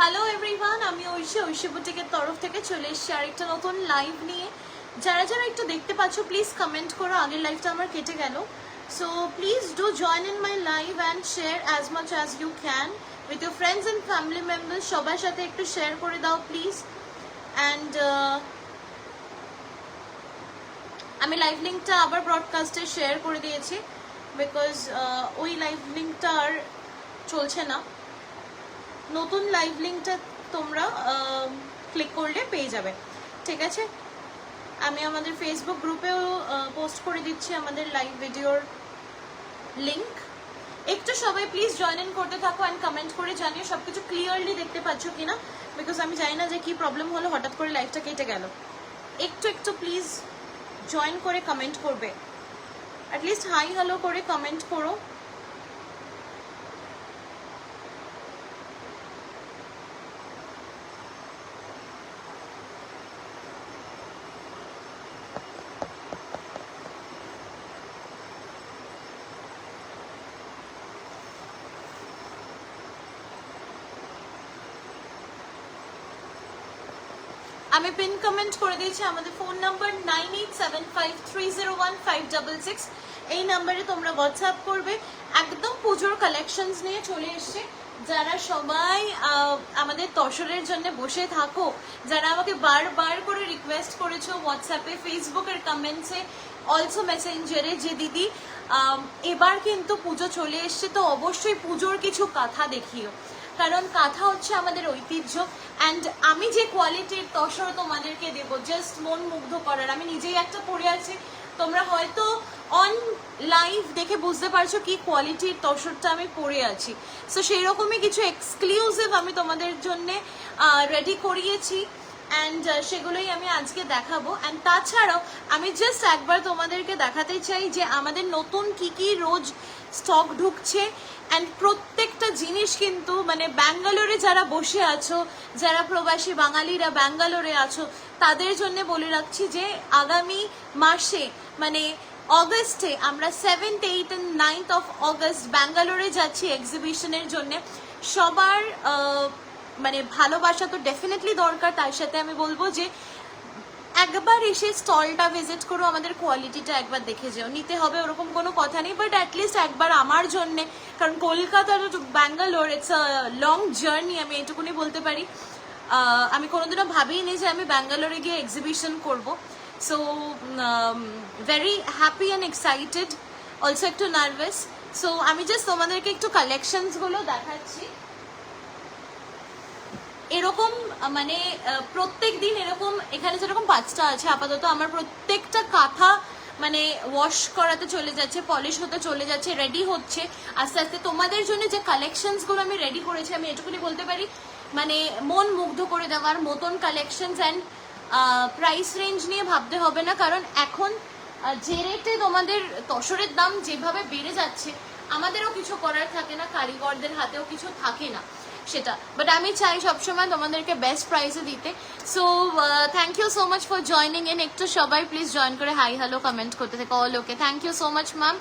Hello everyone, আমি ঐশী বুটিকের তরফ থেকে চলে এসেছি আরেকটা নতুন লাইভ নিয়ে। যারা যারা একটু দেখতে পাচ্ছ প্লিজ কমেন্ট করো, আগের লাইভটা আমার কেটে গেল। So please do join in my live and share as much as you can with your friends and family members. সবার সাথে একটু শেয়ার করে দাও প্লিজ। অ্যান্ড আমি লাইভ লিঙ্কটা আবার ব্রডকাস্টে শেয়ার করে দিয়েছি, বিকজ ওই লাইভ লিঙ্কটা আর চলছে না। নতুন লাইভ লিঙ্কটা তোমরা ক্লিক করলে পেয়ে যাবে, ঠিক আছে? আমি আমাদের ফেসবুক গ্রুপেও পোস্ট করে দিচ্ছি আমাদের লাইভ ভিডিওর লিঙ্ক। একটু সবাই প্লিজ জয়েন ইন করতে থাকো অ্যান্ড কমেন্ট করে জানিও সব কিছু ক্লিয়ারলি দেখতে পাচ্ছ কিনা, বিকজ আমি জানি না যে কি প্রবলেম হলো, হঠাৎ করে লাইভটা কেটে গেল। একটু প্লিজ জয়েন করে কমেন্ট করবে, অ্যাটলিস্ট হাই হ্যালো করে কমেন্ট করো। আমি পিন কমেন্ট করে দিয়েছি আমাদের ফোন নাম্বার 9875301566। এই নাম্বারে তোমরা হোয়াটসঅ্যাপ করবে। একদম পুজোর কালেকশনস নিয়ে চলে এসছে। যারা সবাই আমাদের তসরের জন্য বসে থাকো, যারা আমাকে বারবার করে রিকোয়েস্ট করেছো হোয়াটসঅ্যাপে, ফেসবুকের কমেন্টসে, অলসো মেসেঞ্জারে, যে দিদি এবার কিন্তু পুজো চলে এসছে, তো অবশ্যই পুজোর কিছু কথা দেখিও, কারণ কাঁথা হচ্ছে আমাদের ঐতিহ্য। অ্যান্ড আমি যে কোয়ালিটির তসর তোমাদেরকে দেবো, জাস্ট মন মুগ্ধ করার। আমি নিজেই একটা পরে আছি, তোমরা হয়তো অন লাইভ দেখে বুঝতে পারছো কি কোয়ালিটির তসরটা আমি পরে আছি। সো সেই রকমই কিছু এক্সক্লুসিভ আমি তোমাদের জন্য রেডি করিয়েছি, অ্যান্ড সেগুলোই আমি আজকে দেখাবো। অ্যান্ড তাছাড়াও আমি জাস্ট একবার তোমাদেরকে দেখাতে চাই যে আমাদের নতুন কি রোজ স্টক ঢুকছে। অ্যান্ড প্রত্যেকটা জিনিস কিন্তু মানে ব্যাঙ্গালোরে যারা বসে আছো, যারা প্রবাসী বাঙালিরা ব্যাঙ্গালোরে আছো, তাদের জন্য বলে রাখছি যে আগামী মাসে মানে অগস্টে আমরা 7th, 8th and 9th of August ব্যাঙ্গালোরে যাচ্ছি এক্সিবিশনের জন্য। সবার মানে ভালোবাসা তো ডেফিনেটলি দরকার, তার সাথে আমি বলবো যে একবার এসে স্টলটা ভিজিট করো, আমাদের কোয়ালিটিটা একবার দেখে যাও। নিতে হবে ওরকম কোনো কথা নেই, বাট অ্যাটলিস্ট একবার আমার জন্যে, কারণ Kolkata to Bangalore it's a long journey, আমি এটুকুনি বলতে পারি। আমি কোনোদিনও ভাবিনি যে আমি ব্যাঙ্গালোরে গিয়ে এক্সিবিশন করব। So very happy and excited, also একটু নার্ভাস। সো আমি জাস্ট তোমাদেরকে একটু কালেকশনসগুলো দেখাচ্ছি। এরকম মানে প্রত্যেক দিন এরকম, এখানে যেরকম 5টা আছে আপাতত, আমার প্রত্যেকটা কাঁথা মানে ওয়াশ করাতে চলে যাচ্ছে, পলিশ হতে চলে যাচ্ছে, রেডি হচ্ছে আস্তে আস্তে। তোমাদের জন্য যে কালেকশনসগুলো আমি রেডি করেছি, আমি এটুকুনি বলতে পারি মানে মন মুগ্ধ করে দেওয়ার মতন কালেকশনস। অ্যান্ড প্রাইস রেঞ্জ নিয়ে ভাবতে হবে না, কারণ এখন যে রেটে তোমাদের তসরের দাম যেভাবে বেড়ে যাচ্ছে, আমাদেরও কিছু করার থাকে না, কারিগরদের হাতেও কিছু থাকে না সেটা। বাট আমি চাই সবসময় তোমাদেরকে বেস্ট প্রাইসে দিতে। So thank you so much for joining in. একটু সবাই প্লিজ জয়েন করে হাই হ্যালো কমেন্ট করতে থেকো। All okay, thank you so much ma'am.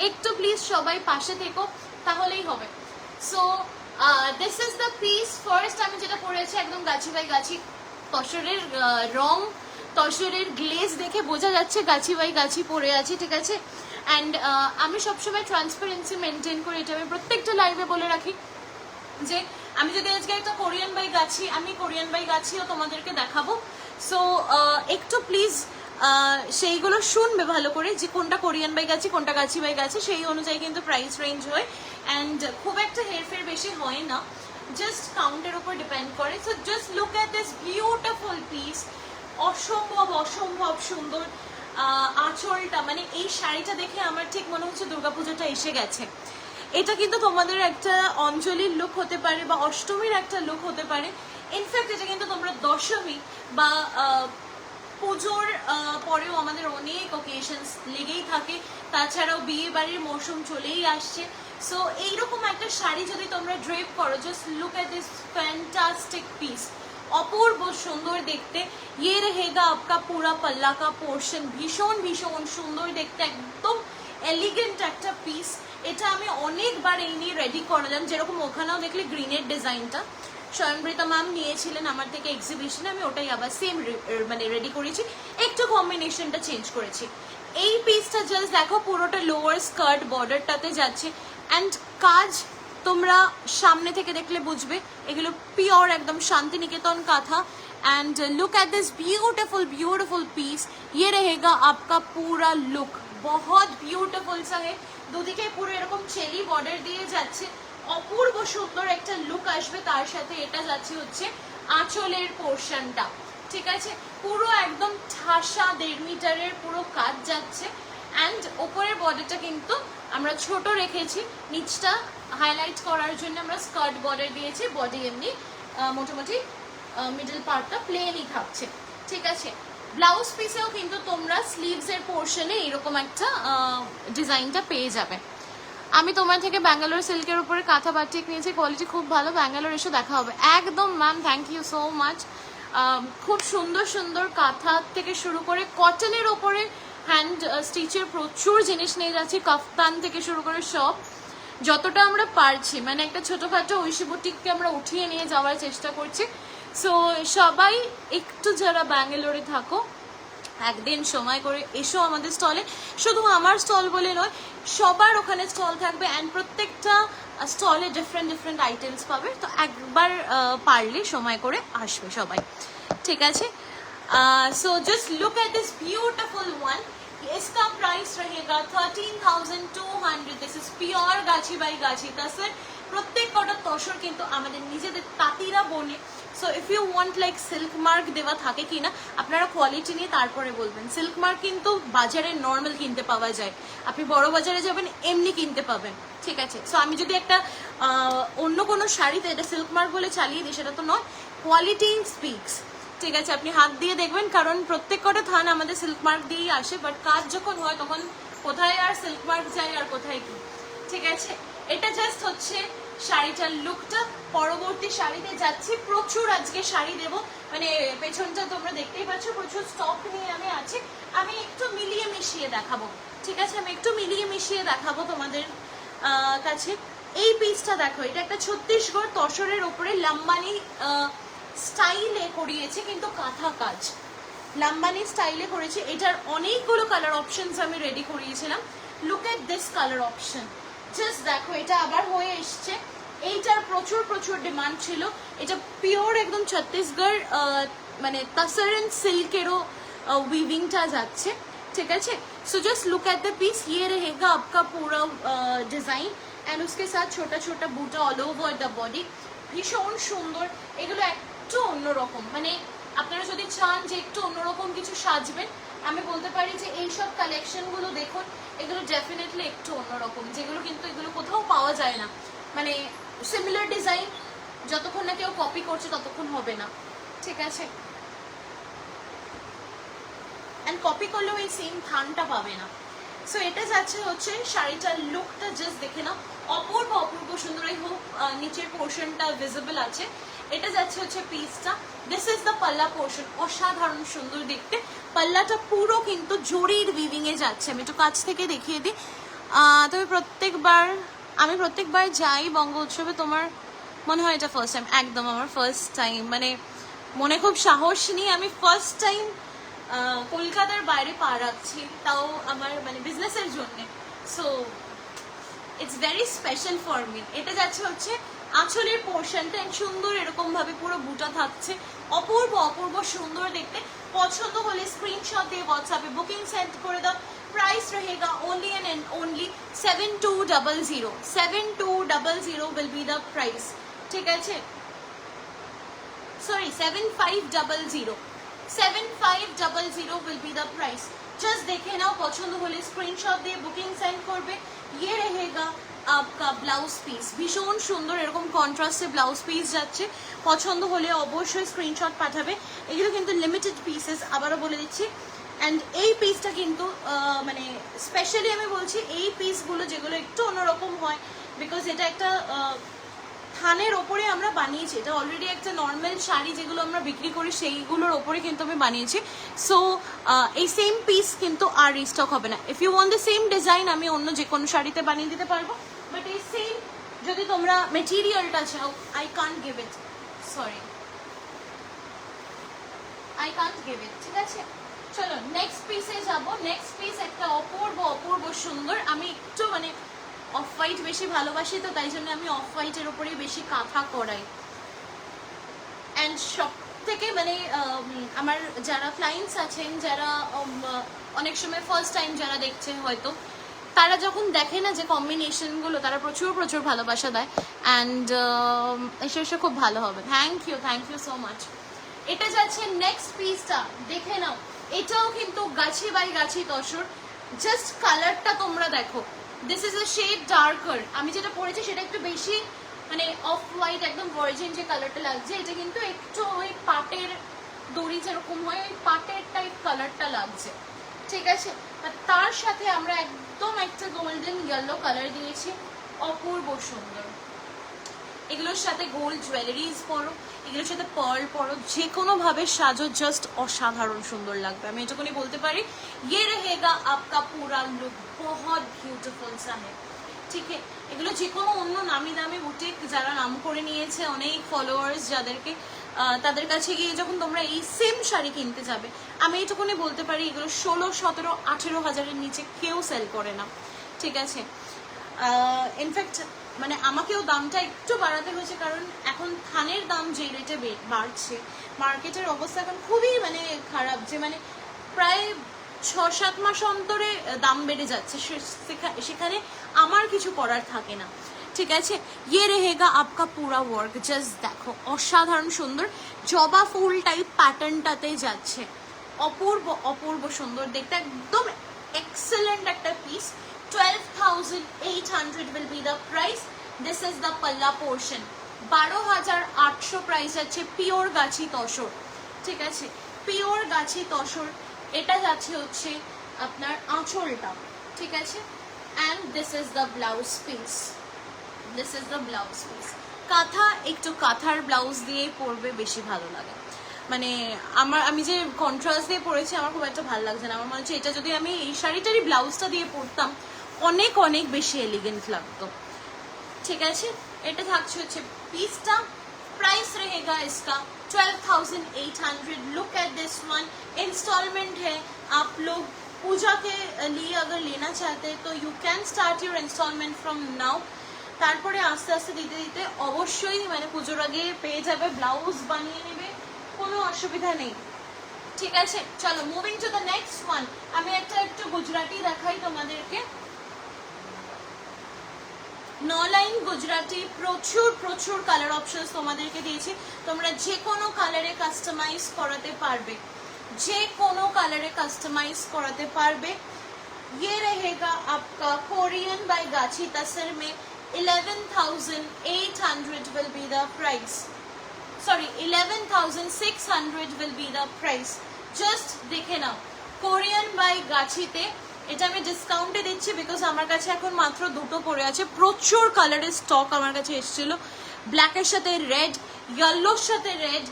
একটু প্লিজ সবাই পাশে থেকো, তাহলেই হবে। So this is the piece. First আমি যেটা পরেছি একদম গাছি বাই গাছি তসরের রং, তসরের গ্লেজ দেখে বোঝা যাচ্ছে গাছি বাই গাছি পরে আছি, ঠিক আছে? অ্যান্ড আমি সবসময় ট্রান্সপারেন্সি মেনটেন করি, এটা আমি প্রত্যেকটা লাইভে বলে রাখি যে আমি যদি আজকে একটা কোরিয়ান বাই গাছি, আমি কোরিয়ান বাই গাছিও তোমাদেরকে দেখাবো। সো একটু প্লিজ সেইগুলো শুনবে ভালো করে, যে কোনটা কোরিয়ান বাই গাছি কোনটা গাছি বাই গাছি, সেই অনুযায়ী কিন্তু প্রাইস রেঞ্জ হয়। অ্যান্ড খুব একটা হেরফের বেশি হয় না, জাস্ট কাউন্টের উপর ডিপেন্ড করে। So just look at this beautiful piece. অসম্ভব সুন্দর আঁচলটা, মানে এই শাড়িটা দেখে আমার ঠিক মনে হচ্ছে দুর্গাপুজোটা এসে গেছে। এটা কিন্তু তোমাদের একটা অঞ্জলির লুক হতে পারে বা অষ্টমীর একটা লুক হতে পারে। ইনফ্যাক্ট এটা কিন্তু তোমরা দশমী বা পুজোর পরেও আমাদের অনেক অকেশনস লেগেই থাকে। তাছাড়াও বিয়ে বাড়ির মৌসুম চলেই আসছে। সো এইরকম একটা শাড়ি যদি তোমরা ড্রেপ করো, just look at this fantastic piece. অপূর্ব সুন্দর দেখতে। ये रहेगा आपका पूरा पल्ला का पोर्शन, ভীষণ সুন্দর দেখতে, একদম এলিগেন্ট একটা পিস। এটা আমি অনেকবার এই নিয়ে রেডি করালাম, যেরকম ওখানেও দেখলে গ্রিনের ডিজাইনটা স্বয়ংবৃতা ম্যাম নিয়েছিলেন আমার থেকে এক্সিবিশনে, আমি ওটাই আবার সেম মানে রেডি করেছি, একটু কম্বিনেশনটা চেঞ্জ করেছি। এই পিসটা জাস্ট দেখো, পুরোটা লোয়ার স্কার্ট বর্ডারটাতে যাচ্ছে, অ্যান্ড কাজ তোমরা সামনে থেকে দেখলে বুঝবে এগুলো পিওর একদম Shantiniketan kantha. And look at this beautiful beautiful piece, ये रहेगा आपका पूरा लुक, बहुत ब्यूटीफुल सा है। দুদিকে পুরো এরকম চেলি বর্ডার দিয়ে যাচ্ছে, অপূর্ব সুন্দর একটা লুক আসবে। তার সাথে এটা যাচ্ছে হচ্ছে আঁচলের পোর্শনটা, ঠিক আছে, পুরো একদম ঠাসা 1.5 মিটারের পুরো কাজ যাচ্ছে। অ্যান্ড ওপরের বর্ডারটা কিন্তু আমরা ছোট রেখেছি, নিচটা হাইলাইট করার জন্য আমরা স্কার্ট বর্ডার দিয়েছি, বডি এমনি মোটামুটি মিডল পার্টটা প্লেনই থাকছে, ঠিক আছে। ব্লাউজ পিসেও কিন্তু তোমরা স্লিভসের পোর্শনে এরকম একটা ডিজাইনটা পেয়ে যাবে। আমি তোমার থেকে ব্যাঙ্গালোর সিল্কের উপরে কাঁথা বাটিক নিয়েছি, কোয়ালিটি খুব ভালো, ব্যাঙ্গালোর এসে দেখা হবে। একদম ma'am, thank you so much. খুব সুন্দর সুন্দর কাঁথা থেকে শুরু করে কটনের ওপরে হ্যান্ড স্টিচের প্রচুর জিনিস নিয়ে যাচ্ছি, কাফতান থেকে শুরু করে সব যতটা আমরা পারছি, মানে একটা ছোটোখাটো ঐশী বুটিককে আমরা উঠিয়ে নিয়ে যাওয়ার চেষ্টা করছি। সো সবাই একটু যারা ব্যাঙ্গালোরে থাকো, একদিন সময় করে এসো আমাদের স্টলে। শুধু আমার স্টল বলে নয়, সবার ওখানে স্টল থাকবে, অ্যান্ড প্রত্যেকটা স্টলে ডিফারেন্ট ডিফারেন্ট আইটেমস পাবে। তো একবার পারলে সময় করে আসবে সবাই, ঠিক আছে। So just look at this beautiful one. इसका प्राइस रहेगा 13,200। दिस इज प्योर गाछी बाई गाछी तसर। प्रत्येक कटा तसर किन्तु आमादेर निजेदेर ताঁতিরা बोने। So if you want like silk mark देवा थाके किना आपनारा क्वालिटी निये तारपरे बोलबेन। सिल्क मार्क किन्तु बाजारे नर्माल किनते पावा जाय, आपनि बड़ो बाजारे जाबेन एमनि किनते पाबेन, ठीक আছে। सो आमी जोदि एकटा অন্য কোনো শাড়িতে এটা সিল্ক মার্ক বলে চালিয়ে দিই, সেটা তো নয়, কোয়ালিটি স্পিক্স, ঠিক আছে। আপনি হাত দিয়ে দেখবেন, কারণ প্রত্যেক কটা থান আমাদের সিল্ক মার্ক দিয়েই আসে, বাট কাজ যখন হয় তখন কোথায় আর সিল্ক মার্ক যায় আর কোথায় কি, ঠিক আছে। এটা জাস্ট হচ্ছে শাড়িটার লুকটা। পরবর্তী শাড়িতে যাচ্ছি, প্রচুর আজকে শাড়ি দেব, মানে পেছনটা তোমরা দেখতেই পাচ্ছ প্রচুর স্টক নিয়ে আমি আছি। আমি একটু মিলিয়ে মিশিয়ে দেখাবো, ঠিক আছে, আমি একটু মিলিয়ে মিশিয়ে দেখাবো তোমাদের কাছে। এই পিসটা দেখো, এটা একটা ছত্তিশগড় তসরের ওপরে লাম্বানি স্টাইলে করিয়েছে, কিন্তু কাঁথা কাজ লাম্বানি স্টাইলে করেছে। এটার অনেকগুলো কালার অপশনস আমি রেডি করিয়েছিলাম। Look at this colour option, just দেখো, এটা আবার হয়ে এসছে। এইটার প্রচুর প্রচুর ডিমান্ড ছিল। এটা পিওর একদম ছত্তিশগড় মানে तसर एंड सिल्केरो वीविंगটা যাচ্ছে, ঠিক আছে। So just look at the piece, ये रहेगा आपका पूरा डिजाइन एंड उसके साथ छोटा छोटा बूटा ऑल ओवर द बॉडी। ভীষণ সুন্দর। এগুলো একটু অন্যরকম, মানে আপনারা যদি চান যে একটু অন্যরকম কিছু সাজবেন, আমি বলতে পারি যে এইসব কালেকশনগুলো দেখুন, এগুলো ডেফিনেটলি একটু অন্যরকম, যেগুলো কিন্তু এগুলো কোথাও পাওয়া যায় না। মানে সিমিলার ডিজাইন যতক্ষণ না কেউ কপি করছে ততক্ষণ হবে না, ঠিক আছে। অ্যান্ড কপি করলেও এই সেম থানটা পাবে না। সো এটা যাচ্ছে হচ্ছে শাড়িটার লুকটা, জাস্ট দেখে নাও, অপূর্ব অপূর্ব সুন্দর। এই হোক নিচের পোর্শনটা ভিজিবল আছে। এটা যাচ্ছে হচ্ছে পিসটা। দিস ইজ দ্য পাল্লা পোর্শন, অসাধারণ সুন্দর দেখতে। পাল্লাটা পুরো কিন্তু জরির উইভিং এ যাচ্ছে। আমি একটু কাছ থেকে দেখিয়ে দিই। তবে আমি প্রত্যেকবার যাই বঙ্গ উৎসবে, তোমার মনে হয় এটা ফার্স্ট টাইম? একদম আমার ফার্স্ট টাইম, মানে মনে খুব সাহস নিয়ে আমি ফার্স্ট টাইম কলকাতার বাইরে পা রাখছি, তাও আমার মানে বিজনেসের জন্য। So it's very special for me. এটা যাচ্ছে হচ্ছে আঁচলের পোর্শনটা, সুন্দর এরকম ভাবে পুরো বুটা থাকছে, অপূর্ব অপূর্ব সুন্দর দেখতে। পছন্দ হলে স্ক্রিনশট দিয়ে হোয়াটসঅ্যাপে বুকিং সেন্ড করে দাও। प्राइस रहेगा only and only 7200। 7200 will be the price, ठीक है। Sorry 7500। 7500 will be the price. Just देखे ना, पसंद होले स्क्रीनशॉट दिए बुकिंग सेंड करबे। ये रहेगा आपका ब्लाउज पिस, भीषण सुंदर एरकम कन्ट्रास्टे ब्लाउज पिस যাচ্ছে। পছন্দ হলে অবশ্যই স্ক্রিনশট পাঠাবে। এগুলো কিন্তু লিমিটেড পিসেস, আবারও বলে দিচ্ছি। অ্যান্ড এই পিসটা কিন্তু মানে স্পেশালি আমি বলছি, এই পিসগুলো যেগুলো একটু অন্যরকম হয়, বিকজ এটা একটা থানের ওপরে আমরা বানিয়েছি, এটা অলরেডি একটা নর্মাল শাড়ি যেগুলো আমরা বিক্রি করি সেইগুলোর ওপরে কিন্তু আমি বানিয়েছি। সো এই সেম পিস কিন্তু আর রিস্টক হবে না। If you want the same design আমি অন্য যে কোনো শাড়িতে বানিয়ে দিতে পারবো, বাট এই সেম যদি তোমরা মেটেরিয়ালটা চাও, I can't give it, sorry I can't give it, ঠিক আছে? চলো নেক্সট পিসে যাবো। নেক্সট পিস একটা অপূর্ব অপূর্ব সুন্দর, আমি একটু মানে অফ হোয়াইট বেশি ভালোবাসি, তো তাই জন্য আমি অফ হোয়াইটের ওপরেই বেশি কাঁথা করাই। অ্যান্ড সব থেকে মানে আমার যারা ক্লায়েন্টস আছেন, যারা অনেক সময় ফার্স্ট টাইম যারা দেখছে হয়তো, তারা যখন দেখে না যে কম্বিনেশনগুলো, তারা প্রচুর প্রচুর ভালোবাসা দেয়। অ্যান্ড এসে খুব ভালো হবে। Thank you so much. এটা যাচ্ছে নেক্সট পিসটা, দেখে নাও। এটাও কিন্তু গাছি বাই গাছি তসর। জাস্ট কালারটা তোমরা দেখো, this is a shade darker. আমি যেটা পরেছি সেটা একটু বেশি মানে অফ হোয়াইট, একদম ভার্জিন যে কালারটা লাগছে, এটা কিন্তু একটু ওই পাটের দড়ি যেরকম হয় ওই পাটের টাইপ কালারটা লাগছে, ঠিক আছে? তার সাথে আমরা একদম একটা গোল্ডেন ইয়েলো কালার দিয়েছি, অপূর্ব সুন্দর। এগুলোর সাথে গোল্ড জুয়েলারিজ পরো, এগুলোর সাথে পার্ল পরো, যে কোনোভাবে সাজো, জাস্ট অসাধারণ সুন্দর লাগবে। আমি এটুকুনি বলতে পারি, ইয়ে রহেগা আপকা পুরা লুক বহুত বিউটিফুল সা है, ঠিক আছে? এগুলো যে কোনো অন্য নামি দামি বুটিক যারা নাম করে নিয়েছে, অনেক ফলোয়ার্স যাদেরকে, তাদের কাছে গিয়ে যখন তোমরা এই সেম শাড়ি কিনতে যাবে, আমি এইটুকুনি বলতে পারি এগুলো 16, 17, 18 হাজারের নিচে কেউ সেল করে না, ঠিক আছে? ইনফ্যাক্ট মানে আমাকেও দামটা একটু বাড়াতে হয়েছে, কারণ এখন থানের দাম যে রেটে বাড়ছে, মার্কেটের অবস্থা এখন খুবই মানে খারাপ, যে মানে প্রায় 6-7 মাস অন্তরে দাম বেড়ে যাচ্ছে, সেখানে আমার কিছু করার থাকে না, ঠিক আছে? ইয়ে রহেগা আপকা পুরা ওয়ার্ক, জাস্ট দেখো অসাধারণ সুন্দর, জবা ফুল টাইপ প্যাটার্নটাতে যাচ্ছে, অপূর্ব অপূর্ব সুন্দর দেখতে, একদম এক্সেলেন্ট একটা piece. 12,800 will be the price. This is the palla portion. 12,800 price আছে, পিওর গাছি তসর, ঠিক আছে? পিওর গাছি তসর। এটা যাচ্ছে হচ্ছে আপনার আঁচলটা, ঠিক আছে? And this is the blouse piece, this is the blouse piece. কাঁথা, একটু কাঁথার ব্লাউজ দিয়েই পরবে বেশি ভালো লাগে। মানে আমি যে কন্ট্রাস্ট দিয়ে পরেছি আমার খুব একটা ভালো লাগছে না। আমার মনে হচ্ছে এটা যদি আমি এই শাড়িটারই ব্লাউজটা দিয়ে পরতাম অনেক অনেক বেশি এলিগেন্ট লাগতো, ঠিক আছে? এটা থাকছে হচ্ছে পিসটা। प्राइस रहेगा इसका 12,800। Look at this one, installment है। आप लोग पूजा के लिए अगर लेना चाहते हैं तो you can start your installment from now. তারপরে আস্তে আস্তে দিতে দিতে অবশ্যই মানে পুজোর আগে পেয়ে যাবে, ব্লাউজ বানিয়ে নেবে, কোনো অসুবিধা নেই, ঠিক আছে? চলো moving to the next one. আমি একটু গুজরাটি দেখাই তোমাদেরকে। 9 লাইন গুজরাটি, প্রচুর প্রচুর কালার অপশনস তোমাদেরকে দিয়েছি, তোমরা যে কোনো কালারে কাস্টমাইজ করাতে পারবে, যে কোনো কালারে কাস্টমাইজ করাতে পারবে। ये रहेगा आपका कोरियन बाय गाची तसर में 11,800 will be the price, sorry 11,600 will be the price। just দেখে নাও, কোরিয়ান বাই গাছিতে এটা আমি ডিসকাউন্টে দিচ্ছি বিকজ আমার কাছে এখন মাত্র দুটো পড়ে আছে। প্রচুর কালারের স্টক আমার কাছে এসেছিল, ব্ল্যাকের সাথে রেড, ইয়েলোর সাথে রেড,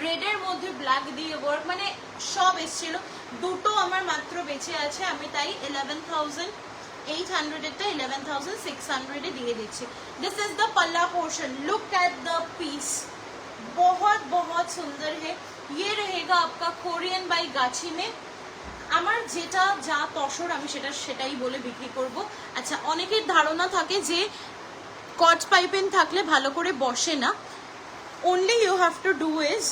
রেডের মধ্যে ব্ল্যাক দিয়ে ওয়ার্ক, মানে সব এসেছিল। দুটো আমার মাত্র বেঁচে আছে, আমি তাই 11,800 এরটা 11,600 দিয়ে দিচ্ছি। This is the palla portion, look at the piece, बहुत बहुत सुंदर है। ये रहेगा आपका कोरियन बाई गाची में। আমার যেটা যা তসর আমি সেটাই বলে বিক্রি করব। আচ্ছা, অনেকের ধারণা থাকে যে কট পাইপেন থাকলে ভালো করে বসে না। Only you have to do is,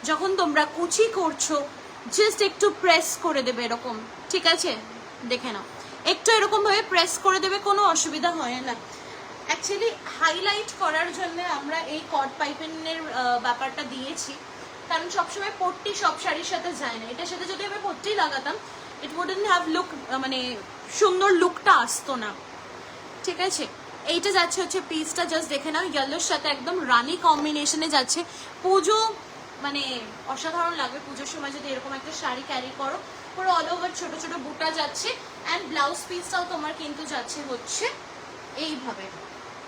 যখন তোমরা কুচি করছো জাস্ট একটু প্রেস করে দেবে এরকম, ঠিক আছে? দেখে নাও, একটু এরকম ভাবে প্রেস করে দেবে, কোনো অসুবিধা হয় না। অ্যাকচুয়ালি হাইলাইট করার জন্য আমরা এই কট পাইপেনের ব্যাপারটা দিয়েছি, কারণ সবসময় পট্টি সব শাড়ির সাথে যায় না। এটার সাথে যদি আমি পট্টি লাগাতাম ইট উডন্ট হ্যাভ লুক, মানে সুন্দর লুকটা আসতো না, ঠিক আছে? এইটা যাচ্ছে হচ্ছে পিসটা, জাস্ট দেখে নাও, ইয়েলোর সাথে একদম রানি কম্বিনেশনে যাচ্ছে। পুজো মানে অসাধারণ লাগবে পুজোর সময় যদি এরকম একটা শাড়ি ক্যারি করো। পুরো অল ওভার ছোট ছোট বুটা যাচ্ছে, অ্যান্ড ব্লাউজ পিসটাও তোমার কিন্তু যাচ্ছে হচ্ছে এইভাবে।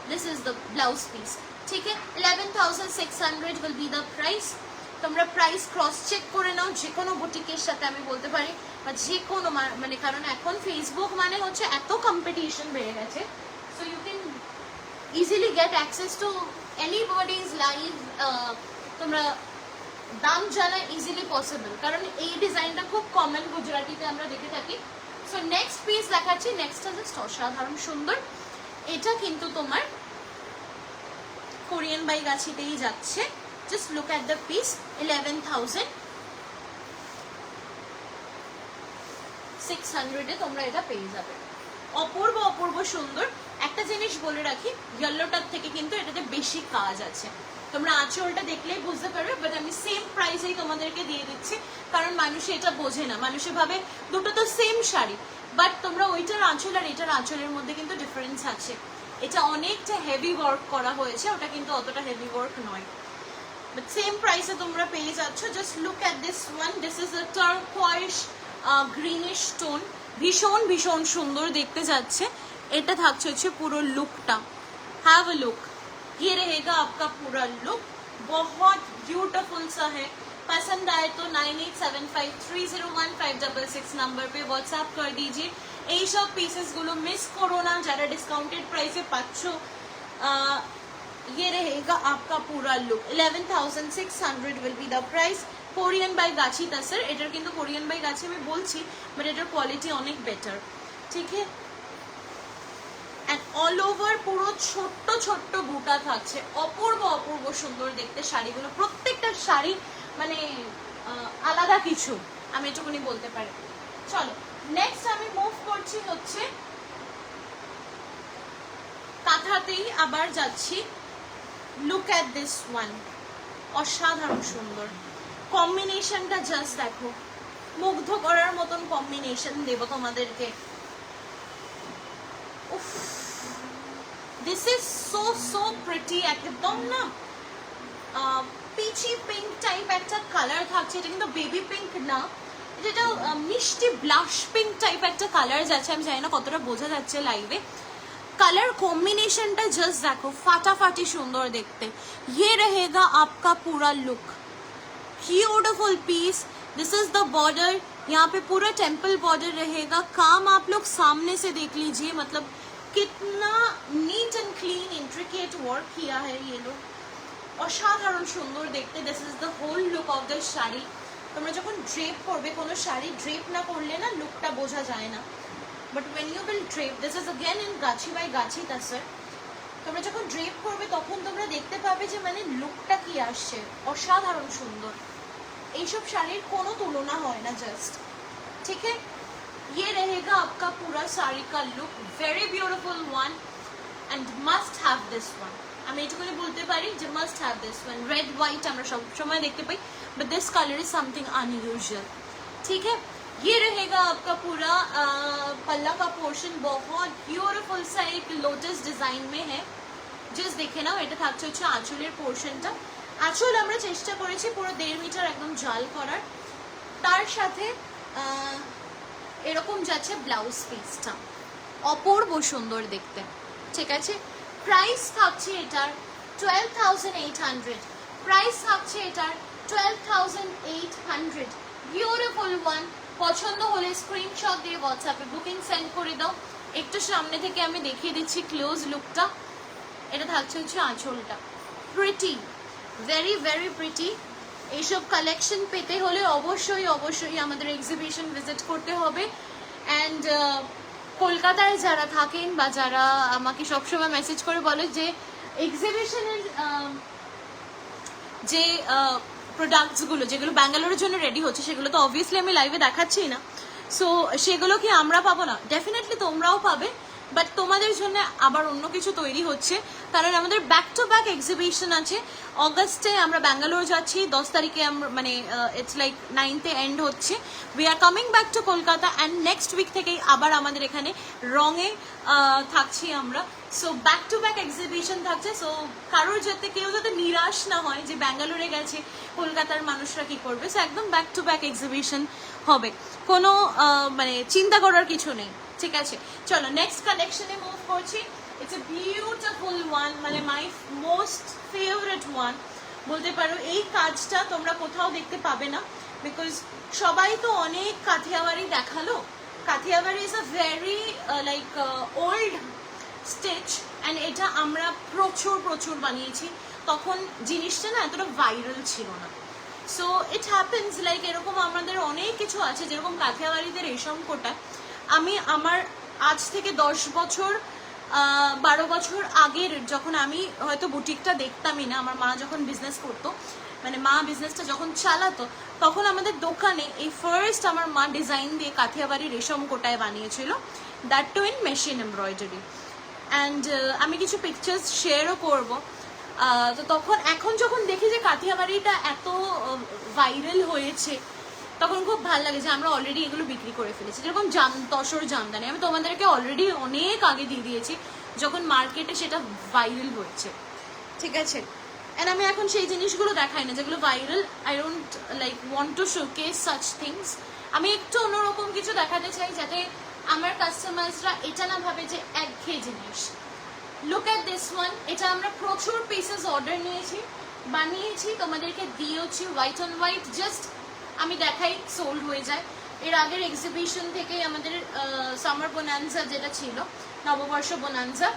This is the blouse piece. ঠিক আছে, 11,600 will be the price। তোমরা প্রাইস ক্রস চেক করে নাও যে কোনো বুটিকের সাথে, আমি বলতে পারি, বা যে কোনো মানে, কারণ এখন ফেসবুক মানে হচ্ছে এত কম্পিটিশন বেড়ে গেছে, so you can easily get access to anybody's live. তোমরা দাম জানা ইজিলি পসিবল, কারণ এই ডিজাইনটা খুব কমন গুজরাটিতে আমরা দেখে থাকি। সো নেক্সট পিস দেখাচ্ছি, নেক্সটটা জাস্ট অসাধারণ সুন্দর। এটা কিন্তু তোমার কোরিয়ান বাই গাছিতেই যাচ্ছে। Just look at the piece, 11,600 এ তোমরা এটা পেয়ে যাবে। অপূর্ব অপূর্ব সুন্দর। একটা জিনিস বলে রাখি, ইয়েলোটার থেকে কিন্তু এটাতে বেশি কাজ আছে, তোমরা আঁচলটা দেখলেই বুঝতে পারবে, বাট আমি সেম প্রাইসেই তোমাদেরকে দিয়ে দিচ্ছি, কারণ মানুষে এটা বোঝে না, মানুষে ভাবে দুটো তো সেম শাড়ি, বাট তোমরা ওইটার আঁচল আর এটার আঁচলের মধ্যে কিন্তু ডিফারেন্স আছে। এটা অনেকটা হেভি ওয়ার্ক করা হয়েছে, ওটা কিন্তু অতটা হেভি ওয়ার্ক নয়, বাট সেম প্রাইসে তোমরা পেয়ে যাচ্ছ। Just look at this one, this is a turquoise greenish tone, ভীষণ ভীষণ সুন্দর দেখতে যাচ্ছে। এটা থাকছে হচ্ছে পুরো লুকটা, हैव अ लुक, ये रहेगा आपका पूरा लुक, बहुत ब्यूटीफुल सा है। पसंद आए तो 9875301566 नंबर पे व्हाट्सएप कर दीजिए। এই সব পিসেস গুলো মিস করো না যারা ডিসকাউন্টেড প্রাইসে পাচ্ছ। ये रहेगा आपका पूरा look, 11,600 will be the price। কোরিয়ান বাই গাছি তাসের, এটার কিন্তু কোরিয়ান বাই গাছি আমি বলছি, বাট এটার কোয়ালিটি অনেক বেটার, ঠিক আছে। অ্যান্ড অল ওভার পুরো ছোট্ট ছোট্ট বুটা থাকছে, অপূর্ব অপূর্ব সুন্দর দেখতে শাড়িগুলো, প্রত্যেকটা শাড়ি মানে আলাদা কিছু, আমি এটুকুনি বলতে পারি। চলো নেক্সট আমি মুভ করছি হচ্ছে কাঁথাতেই আবার যাচ্ছি। লুক অ্যাট দিস ওয়ান, অসাধারণ সুন্দর কম্বিনেশনটা, জাস্ট দেখো, মুগ্ধ করার মতন কম্বিনেশন দেব তোমাদেরকে। This is so so pretty, একদম না পিচি পিঙ্ক টাইপ একটা কালার থাকছে, এটা কিন্তু বেবি পিঙ্ক না, যেটা মিষ্টি ব্লাশ পিঙ্ক টাইপ একটা কালার যাচ্ছে, আমি জানি না কতটা বোঝা যাচ্ছে লাইভে। कलर कॉम्बिनेशन जस्ट देखो, फाटाफाटी सुंदर देखते। ये रहेगा आपका पूरा look, beautiful piece. This is the border, यहाँ पे पूरा टेम्पल बॉर्डर रहेगा। काम आप लोग सामने से देख लीजिए, मतलब कितना neat and clean intricate work किया है ये लोग, असाधारण सुंदर देखते। This is the whole look of the sari. তোমরা যখন ড্রেপ করবে কোনো শাড়ি, ড্রেপ না করলে না লুকটা বোঝা যায় না, but when you will drape, this is again in Gachhi by গাছি তাসের, তোমরা যখন ড্রেপ করবে তখন তোমরা দেখতে পাবে যে মানে লুকটা কি আসছে, অসাধারণ সুন্দর। এইসব শাড়ির কোনো তুলনা হয় না জাস্ট, ঠিক আছে। ये रहेगा आपका पूरा साड़ी का look, very beautiful one and must have this one। আমি এটুকুনি বলতে পারি যে must have this one। Red white আমরা সব সময় দেখতে পাই, but this color is something unusual, ठीक है। ये रहेगा आपका पूरा पल्ला का पोर्शन, बहुत ब्यूटीफुल सा एक लोटस डिजाइन में है। জাস্ট দেখে নাও, এটা থাকছে হচ্ছে আঁচলের পোর্শনটা। আঁচল আমরা চেষ্টা করেছি পুরো 1.5 মিটার একদম জাল করার, তার সাথে এরকম যাচ্ছে ব্লাউজ পিসটা, অপূর্ব সুন্দর দেখতে, ঠিক আছে। প্রাইস থাকছে এটার 12,800, প্রাইস থাকছে এটার 12,800। বিউটিফুল ওয়ান, পছন্দ হলে স্ক্রিনশট দিয়ে হোয়াটসঅ্যাপে বুকিং সেন্ড করে দাও। একটু সামনে থেকে আমি দেখিয়ে দিচ্ছি ক্লোজ লুকটা। এটা থাকছে হচ্ছে আঁচলটা, প্রিটি, ভেরি ভেরি প্রিটি। এইসব কালেকশন পেতে হলে অবশ্যই অবশ্যই আমাদের এক্সিবিশন ভিজিট করতে হবে। অ্যান্ড কলকাতায় যারা থাকেন বা যারা আমাকে সবসময় মেসেজ করে বলে যে এক্সিবিশনের যে প্রোডাক্টসগুলো যেগুলো ব্যাঙ্গালোরের জন্য রেডি হচ্ছে সেগুলো তো অবভিয়াসলি আমি লাইভে দেখাচ্ছি না, সো সেগুলো কি আমরা পাবো না? ডেফিনেটলি তোমরাও পাবে, বাট তোমাদের জন্য আবার অন্য কিছু তৈরি হচ্ছে, কারণ আমাদের ব্যাক টু ব্যাক এক্সিবিশন আছে। অগস্টে আমরা ব্যাঙ্গালোর যাচ্ছি, 10 তারিখে আমরা মানে ইটস লাইক 9th এন্ড হচ্ছে। We are coming back to Kolkata and next week থেকেই আবার আমাদের এখানে রঙে থাকছি আমরা। So back to back exhibition থাকছে, সো কারোর যাতে কেউ যাতে নিরাশ না হয় যে ব্যাঙ্গালোরে গেছে কলকাতার মানুষরা কি করবে। সো একদম ব্যাক টু ব্যাক এক্সিবিশন হবে, কোনো মানে চিন্তা করার কিছু নেই, ঠিক আছে। চলো নেক্সট কালেকশনে মুভ করছি। ইটস এ বিউটিফুল ওয়ান, মানে মাই মোস্ট ফেভারিট ওয়ান বলতে পারো। এই কাজটা তোমরা কোথাও দেখতে পাবে না, বিকজ সবাই তো অনেক কাথিয়াওয়ারি দেখালো। Kathiawari is a very like old stitch, and এটা আমরা প্রচুর প্রচুর বানিয়েছি। তখন জিনিসটা না এতটা ভাইরাল ছিল না। সো ইট হ্যাপেন্স লাইক এরকম আমাদের অনেক কিছু আছে, যেরকম কাথিয়াওয়ারিতে রেশম কোটা। আমি আমার আজ থেকে 10 বছর 12 বছর আগের, যখন আমি হয়তো বুটিকটা দেখতামই না, আমার মা যখন বিজনেস করতো, মানে মা বিজনেসটা যখন চালাতো, তখন আমাদের দোকানে এই ফার্স্ট আমার মা ডিজাইন দিয়ে কাথিয়াওয়ারি রেশম কোটায় বানিয়েছিল, that too in machine embroidery. And আমি কিছু পিকচার্স শেয়ারও করবো। তো তখন এখন যখন দেখি যে কাথিয়াওয়ারিটা এত ভাইরাল হয়েছে, তখন খুব ভালো লাগে যে আমরা অলরেডি এগুলো বিক্রি করে ফেলেছি। যেরকম তসর জামদানি আমি তোমাদেরকে অলরেডি অনেক আগে দিয়ে দিয়েছি, যখন মার্কেটে সেটা ভাইরাল হয়েছে, ঠিক আছে। অ্যান্ড আমি এখন সেই জিনিসগুলো দেখাই না যেগুলো viral. I don't like want to showcase such things. আমি একটু অন্যরকম কিছু দেখাতে চাই, যাতে আমার কাস্টমার্সরা এটা না ভাবে যে একঘেয়ে জিনিস। Look at this one. এটা আমরা প্রচুর পিসেস অর্ডার নিয়েছি, বানিয়েছি, তোমাদেরকে দিয়েছি হোয়াইট অন হোয়াইট। জাস্ট আমি দেখাই, সোল্ড হয়ে যায়। এর আগের এক্সিবিশন থেকে আমাদের সামার বোনান্সা যেটা ছিল, নববর্ষ বোনান্সা,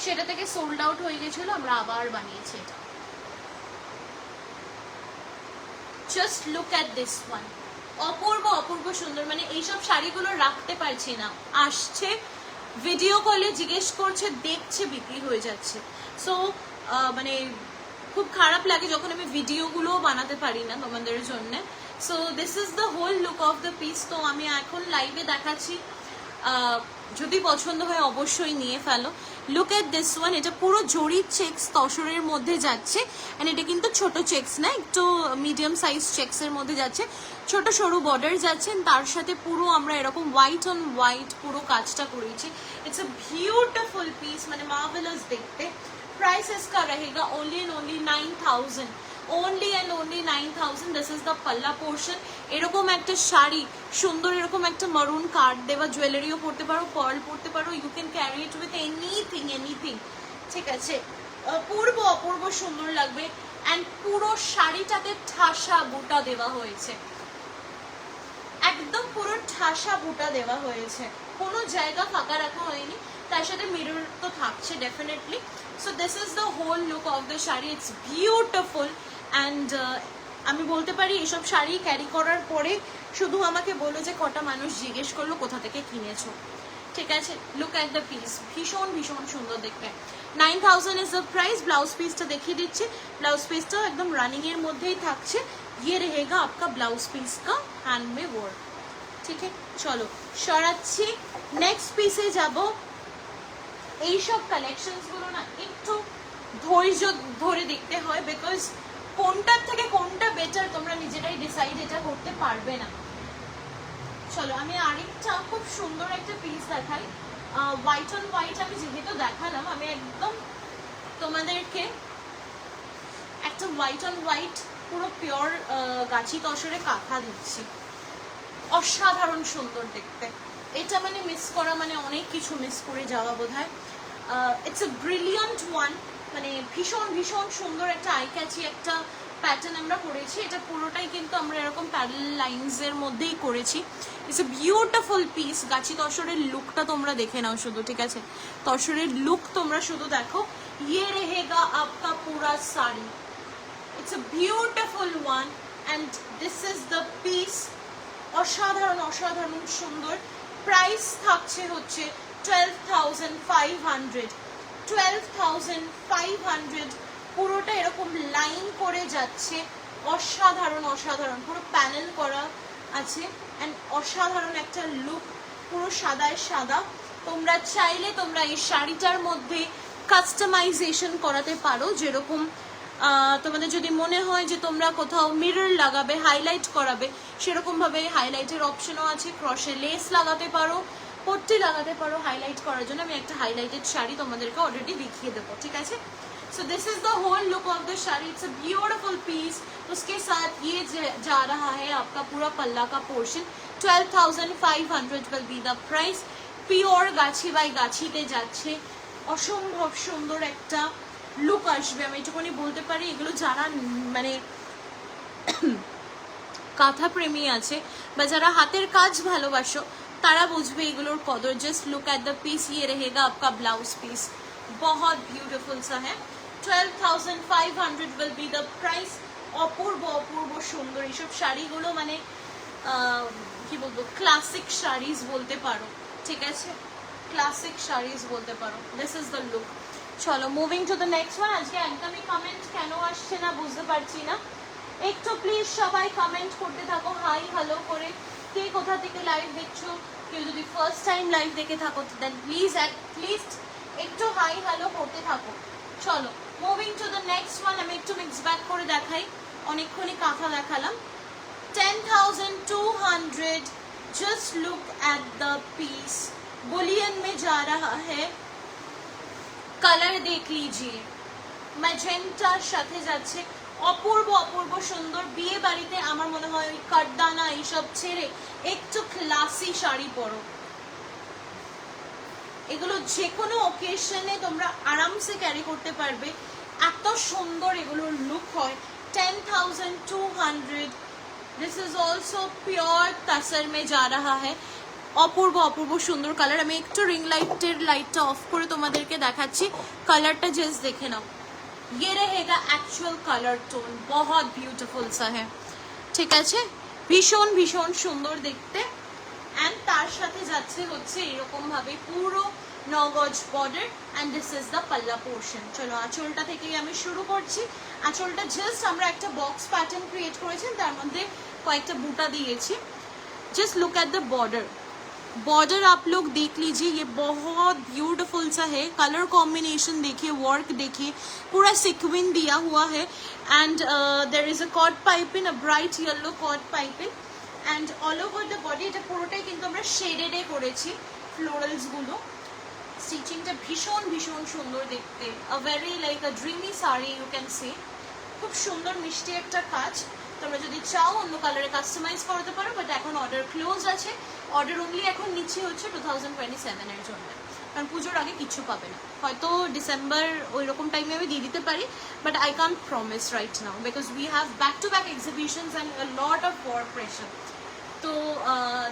সেটা থেকে সোল্ড আউট হয়ে গেছিলো। আমরা আবার বানিয়েছি এটা। Just look at this one. অপূর্ব অপূর্ব সুন্দর। মানে এইসব শাড়িগুলো রাখতে পারছি না, আসছে ভিডিও কলে জিজ্ঞেস করছে, দেখছে, বিক্রি হয়ে যাচ্ছে। সো মানে খুব খারাপ লাগে যখন আমি ভিডিওগুলো বানাতে পারি না তোমাদের জন্য। So this is the whole look of the piece. তো আমি এখন লাইভে দেখাচ্ছি, যদি পছন্দ হয় অবশ্যই নিয়ে ফেলো। Look at this one. এটা পুরো জরির চেক্স তসরের মধ্যে যাচ্ছে, অ্যান্ড এটা কিন্তু ছোট চেক্স না, একটু মিডিয়াম সাইজ চেক্সের মধ্যে যাচ্ছে, ছোট সরু বর্ডার যাচ্ছেন, তার সাথে পুরো আমরা এরকম হোয়াইট অন হোয়াইট পুরো কাজটা করেছি। ইটস আ বিউটিফুল পিস, মানে মার্ভেলাস দেখতে। प्राइस इसका रहेगा only and only 9,000, only and only 9,000। This is the palla portion. এরকম একটা শাড়ি সুন্দর, এরকম একটা মারুন কার্ড দেওয়া জুয়েলারিও পরতে পারো, পার্ল পরতে পারো, you can carry it with anything anything, ঠিক আছে। অপূর্ব অপূর্ব সুন্দর লাগবে। অ্যান্ড পুরো শাড়িটাতে ঠাসা বুটা দেওয়া হয়েছে, একদম পুরো ঠাসা বুটা দেওয়া হয়েছে, কোনো জায়গা ফাঁকা রাখা হয়নি। তার সাথে মিরর তো থাকছে definitely. So this is the whole look of the sari. It's beautiful. And আমি বলতে পারি এসব শাড়ি ক্যারি করার পরে শুধু আমাকে বলো যে কটা মানুষ জিজ্ঞেস করলো কোথা থেকে কিনেছো, ঠিক আছে। লুক অ্যাট দ্য পিস, ভীষণ ভীষণ সুন্দর দেখতে। 9,000 ইজ দ্য প্রাইস। ব্লাউজ পিসটা দেখিয়ে দিচ্ছি। ব্লাউজ পিসটা একদম রানিং এর মধ্যেই থাকছে। ये रहेगा आपका ब्लाउज पीस का हैंड में वर्क, ठीक है। चलो সরাচ্ছি, নেক্সট পিসে যাব। এইসব কালেকশনস গুলো না একটু ধৈর্য ধরে দেখতে হয়, বিকজ কোনটার থেকে কোনটা বেটার তোমরা নিজেরাই ডিসাইড এটা করতে পারবে না। চলো আমি আরেকটা খুব সুন্দর একটা পিস দেখাই। হোয়াইট অন হোয়াইট আমি যেহেতু দেখালাম, আমি একদম তোমাদেরকে একটা হোয়াইট অন হোয়াইট পুরো পিওর গাছি তসরে কাঁথা দিচ্ছি। অসাধারণ সুন্দর দেখতে। এটা মানে মিস করা মানে অনেক কিছু মিস করে যাওয়া বোধহয়। ইটস এ ব্রিলিয়ান্ট ওয়ান, মানে ভীষণ ভীষণ সুন্দর একটা আই ক্যাচি একটা প্যাটার্ন আমরা করেছি। এটা পুরোটাই কিন্তু আমরা এরকম প্যারালাল লাইনসের মধ্যেই করেছি। It's a beautiful piece. গাছি তসরের লুকটা তোমরা দেখে নাও শুধু, ঠিক আছে। তসরের লুক তোমরা শুধু দেখো। ইয়ে রেহেগা আপকা পুরা sari. It's a beautiful one and this is the piece. অসাধারণ অসাধারণ সুন্দর। প্রাইস থাকছে হচ্ছে 12,500। 12,500। পুরোটা এরকম লাইন করে যাচ্ছে। অসাধারণ অসাধারণ, পুরো প্যানেল করা আছে অ্যান্ড অসাধারণ একটা লুক, পুরো সাদায় সাদা। তোমরা চাইলে তোমরা এই শাড়িটার মধ্যে কাস্টমাইজেশন করাতে পারো, যেরকম তোমাদের যদি মনে হয় যে তোমরা কোথাও মিরর লাগাবে, হাইলাইট করাবে, সেরকম ভাবে হাইলাইটের অপশনও আছে। ক্রসে লেস লাগাতে পারো, পট্টি লাগাতে পারো হাইলাইট করার জন্য। আমি একটা হাইলাইটেড শাড়ি তোমাদেরকে অলরেডি দেখিয়ে দেবো, ঠিক আছে। So this is the whole look of the sari. It's a beautiful piece. उसके साथ ये जा रहा है आपका पूरा पल्ला का portion. 12,500 will be the price. Pure गाछी बाई गाछीते जाच्छे, অসম্ভব সুন্দর একটা লুক আসবে, আমি এটুকুনি বলতে পারি। এগুলো যারা মানে কাঁথা প্রেমী আছে বা যারা হাতের কাজ ভালোবাসো তারা বুঝবে এগুলোর কদর। Just look at the piece, ये रहेगा आपका ब्लाउज पीस, बहुत ब्यूटीफुल सा है। 12,500 विल बी द प्राइस। অপূর্ব অপূর্ব সুন্দর এইসব শাড়িগুলো, মানে কি বলবো, ক্লাসিক শাড়িজ বলতে পারো, ঠিক আছে, ক্লাসিক শাড়িজ বলতে পারো। This is the look. চলো moving to the next one. আজকে একদমই কমেন্ট কেন আসছে না বুঝতে পারছি না। একটু প্লিজ সবাই কমেন্ট করতে থাকো হাই হ্যালো করে, কে কোথা থেকে লাইভ দেখছো। কেউ যদি ফার্স্ট টাইম লাইভ দেখে থাকো দেন প্লিজ অ্যাটলিস্ট একটু হাই হ্যালো করতে থাকো। চলো moving to the next one. আমি একটু মিক্স ব্যাক করে দেখাই, অনেকক্ষণই কাঁথা দেখালাম। 10,200, just look at the piece, bullion में जा रहा है। কালার দেখ লিজিয়ে, ম্যাজেন্টার সাথে যাচ্ছে, অপূর্ব অপূর্ব সুন্দর। বিয়ে বাড়িতে আমার মনে হয় ওই কাটদানা এইসব ছেড়ে একটু ক্লাসি শাড়ি পরো, এগুলো যে কোনো অকেশনে তোমরা আরামসে ক্যারি করতে পারবে, এত সুন্দর এগুলোর লুক হয়। 10,200। दिस इज ऑल्सो प्योर तसर में जा रहा है। অপূর্ব অপূর্ব সুন্দর কালার। আমি একটু রিং লাইটের লাইটটা অফ করে তোমাদেরকে দেখাচ্ছি, কালারটা জাস্ট দেখে নাও। ये रहेगा एक्चुअल कलर टोन, बहुत ब्यूटीफुल सा है, ঠিক আছে, ভীষণ ভীষণ সুন্দর দেখতে। অ্যান্ড তার সাথে যাচ্ছে হচ্ছে এরকম ভাবে পুরো 9 গজ border. And this is the পাল্লা পোর্শন। চলো আঁচলটা থেকেই আমি শুরু করছি। আঁচলটা জাস্ট আমরা একটা বক্স প্যাটার্ন ক্রিয়েট করেছি, তার মধ্যে কয়েকটা বুটা দিয়েছি। Just look at the border, border आप लोग देख लीजिए, ये बहुत ब्यूटीफुल सा है। कलर कॉम्बिनेशन देखिए, वर्क देखिए, पूरा सिक्विन दिया हुआ है। And there is a cord piping, a bright yellow cord piping. And all over the body এটা পুরোটাই কিন্তু আমরা শেডেডে করেছি ফ্লোরালস গুলো। স্টিচিংটা ভীষণ ভীষণ সুন্দর দেখতে, a very like a dreamy sari you can see. খুব সুন্দর মিষ্টি একটা কাজ। তোমরা যদি চাও অন্য কালারে কাস্টমাইজ করতে পারো, বাট এখন অর্ডার ক্লোজ আছে। অর্ডার অনলি এখন নিচ্ছে হচ্ছে 2027 এর জন্য, কারণ পুজোর আগে কিছু পাবে না। হয়তো ডিসেম্বর ওই রকম টাইমে আমি দিয়ে দিতে পারি, but I can't promise right now because we have back to back exhibitions and a lot of work pressure. তো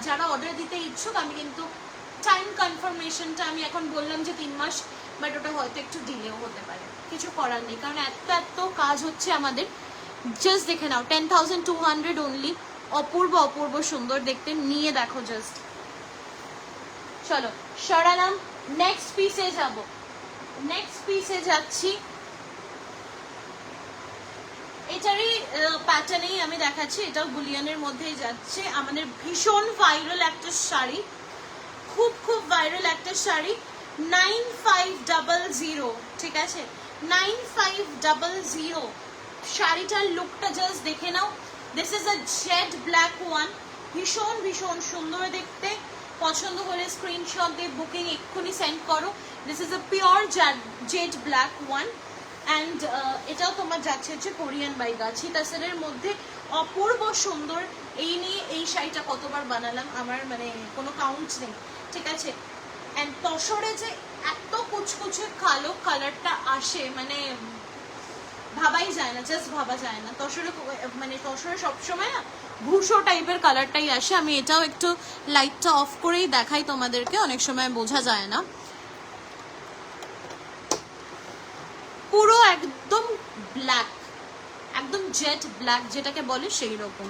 যারা অর্ডার দিতে ইচ্ছুক, আমি কিন্তু টাইম কনফার্মেশনটা আমি এখন বললাম যে 3 মাস, বাট ওটা হয়তো একটু ডিলেও হতে পারে, কিছু করার নেই, কারণ এত এত কাজ হচ্ছে আমাদের। জাস্ট দেখে নাও, 10,200 অনলি, অপূর্ব অপূর্ব সুন্দর দেখতে, নিয়ে দেখো জাস্ট। চলো সরালাম, নেক্সট পিসে যাব। নেক্সট পিসে যাচ্ছি, এটারই প্যাটার্নেই আমি দেখাচ্ছি, এটাও বুলিয়ানের মধ্যেই যাচ্ছে। আমাদের ভীষণ ভাইরাল একটা শাড়ি, খুব খুব ভাইরাল একটা শাড়ি, 9500, ঠিক আছে, 9500। শাড়িটার লুকটা জাস্ট দেখে নাও। This is a jade black one, ভীষণ ভীষণ সুন্দর দেখতে। পছন্দ হলে স্ক্রিনশট দিয়ে বুকিং এক্ষুনি সেন্ড করো। This is a pure Z black one. And এটাও তোমার যাচ্ছে হচ্ছে কোরিয়ান বাই গাছি তাসেরের মধ্যে, অপূর্ব সুন্দর। এই নিয়ে এই শাড়িটা কতবার বানালাম আমার মানে কোনো কাউন্ট নেই, ঠিক আছে। অ্যান্ড তসরে যে এত কুচকুচে কালো কালারটা আসে, মানে ভাবাই যায় না, জাস্ট ভাবা যায় না। তসরে মানে তসরে সবসময় না ভুষো টাইপের কালারটাই আসে। আমি এটাও একটু লাইটটা অফ করেই দেখাই তোমাদেরকে, অনেক সময় বোঝা যায় না। পুরো একদম ব্ল্যাক, একদম জেট ব্ল্যাক যেটাকে বলে সেই রকম,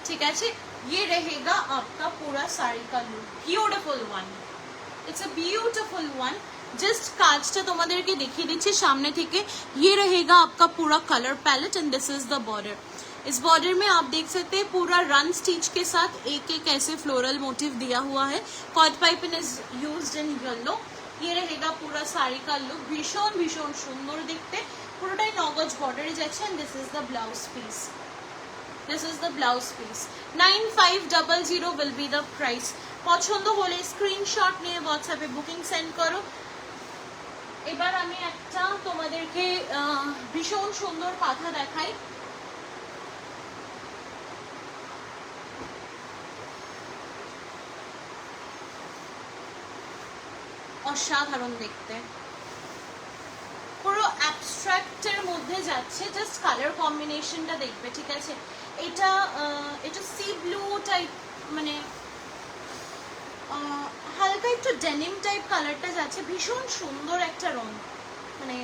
ঠিক আছে। ये रहेगा आपका पूरा साड़ी का look, beautiful one, it's a beautiful one. Just काजटा তোমাদেরকে দেখিয়ে দিচ্ছি सामने থেকে। ये रहेगा आपका पूरा colour palette and this is the border. इस बॉर्डर में आप देख सकते हैं पूरा रन स्टिच के साथ एक एक ऐसे फ्लोरल मोटिव दिया हुआ है। Cord piping is used in yellow. ये रहेगा पूरा साड़ी का लुक, भीषण भीषण सुंदर देखते, পুরোটাই 9 গজ বর্ডারে যাচ্ছে। And this is the blouse piece, this is the blouse piece. 9500 will be the price। পছন্দ হলে স্ক্রিনশট নিয়ে হোয়াটসঅ্যাপে বুকিং সেন্ড করো। এবার আমি একটা তোমাদেরকে ভীষণ সুন্দর কাঁথা দেখাই। অসাধারণ দেখতে, পুরো অ্যাবস্ট্রাক্টের মধ্যে যাচ্ছে। জাস্ট কালার কম্বিনেশনটা দেখবে, ঠিক আছে? এটা এটা সি ব্লু টাইপ, মানে হালকা একটু ডেনিম টাইপ কালারটা যাচ্ছে, ভীষণ সুন্দর একটা রং, মানে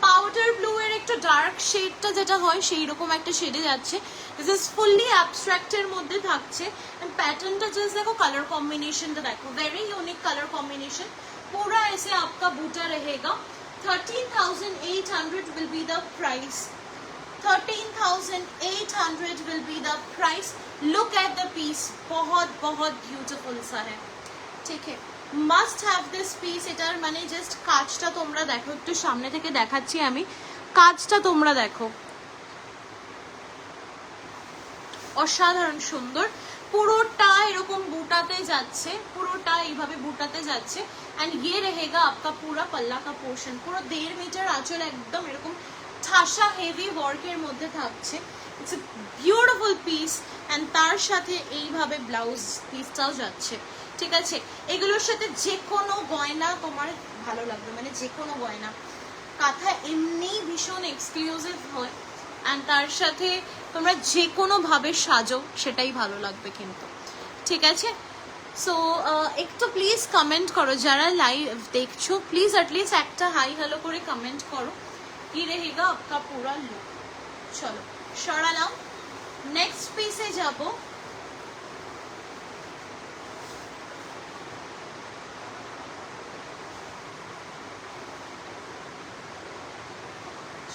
পাউডার ব্লু এর একটু ডার্ক শেডটা যেটা হয় সেই রকম একটা শেডে যাচ্ছে। দিস ইজ ফুললি অ্যাবস্ট্রাক্টের মধ্যে থাকছে। এন্ড প্যাটার্নটা জাস্ট দেখো, কালার কম্বিনেশনটা দেখো, वेरी यूनिक कलर कॉम्बिनेशन। पूरा ऐसे आपका बूटा रहेगा। 13,800 will be the price। 13,800 will be the price। Look at the piece, बहुत बहुत ब्यूटीफुल सा है, ठीक है? Must have this piece. এটার মানে জাস্ট কাজটা তোমরা দেখো, একটু সামনে থেকে দেখাচ্ছি আমি, কাজটা তোমরা দেখো, অসাধারণ সুন্দর। পুরোটা এরকম বুটাতে যাচ্ছে, পুরোটা এইভাবে বুটাতে যাচ্ছে। এন্ড ইয়ে रहेगा आपका पूरा पल्ला का पोर्शन, পুরো 1.5 মিটার আঁচল একদম এরকম ঠাসা হেভি ওয়ার্কের মধ্যে থাকছে। It's a beautiful piece. And তার সাথে এইভাবে ব্লাউজ পিসটাও যাচ্ছে, ঠিক আছে? এগুলোর সাথে যে কোনো গয়না তোমার ভালো লাগবে, মানে যে কোনো গয়না। কাঁথা এমনি ভীষণ এক্সক্লুসিভ হয়, অ্যান্ড তার সাথে তোমরা যে কোনোভাবে সাজো সেটাই ভালো লাগবে কিন্তু, ঠিক আছে? সো একটু প্লিজ কমেন্ট করো, যারা লাইভ দেখছো প্লিজ অ্যাটলিস্ট একটা হাই হ্যালো করে কমেন্ট করো। কি रहेगा आपका पूरा लुक। চলো সরালাম, নেক্সট পিসে যাব।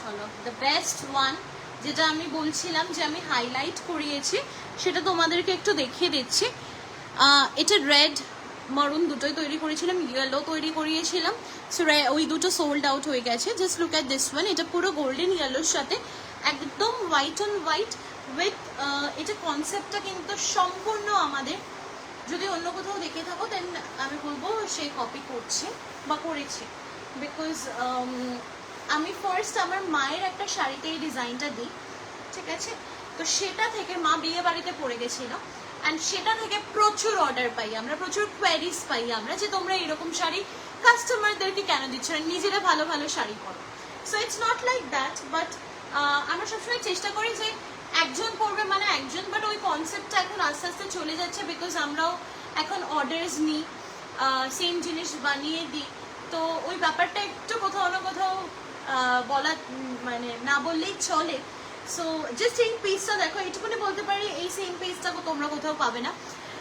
চলো দ্য বেস্ট ওয়ান, যেটা আমি বলছিলাম যে আমি হাইলাইট করিয়েছি সেটা তোমাদেরকে একটু দেখিয়ে দিচ্ছি। এটা রেড মারুন দুটোই তৈরি করেছিলাম, ইয়েলো তৈরি করিয়েছিলাম, সো ওই দুটো সোল্ড আউট হয়ে গেছে। Just look at this one. এটা পুরো গোল্ডেন ইয়েলোর সাথে একদম হোয়াইট অন হোয়াইট উইথ, এটা কনসেপ্টটা কিন্তু সম্পূর্ণ আমাদের। যদি অন্য কোথাও দেখে থাকো দেন আমি বলবো সে কপি করছে বা করেছে, বিকজ আমি ফার্স্ট আমার মায়ের একটা শাড়িতে এই ডিজাইনটা দিই, ঠিক আছে? তো সেটা থেকে মা বিয়ে বাড়িতে পড়ে গেছিল, অ্যান্ড সেটা থেকে প্রচুর অর্ডার পাই আমরা, প্রচুর কোয়ারিজ পাই আমরা যে তোমরা এরকম শাড়ি কাস্টমারদেরকে কেন দিচ্ছ না, নিজেরা ভালো ভালো শাড়ি পরো। So it's not like that, but আমরা সবসময় চেষ্টা করি যে একজন পরবে মানে একজন, বাট ওই কনসেপ্টটা এখন আস্তে আস্তে চলে যাচ্ছে, বিকজ আমরাও এখন অর্ডার্স নিই, সেম জিনিস বানিয়ে দিই। তো ওই ব্যাপারটা একটু কোথাও না কোথাও বলা, মানে না বললেই চলে। সো জাস্ট এই পিসটা দেখো, এইটুকুনি বলতে পারি এই সেম পিসটা তোমরা কোথাও পাবে না।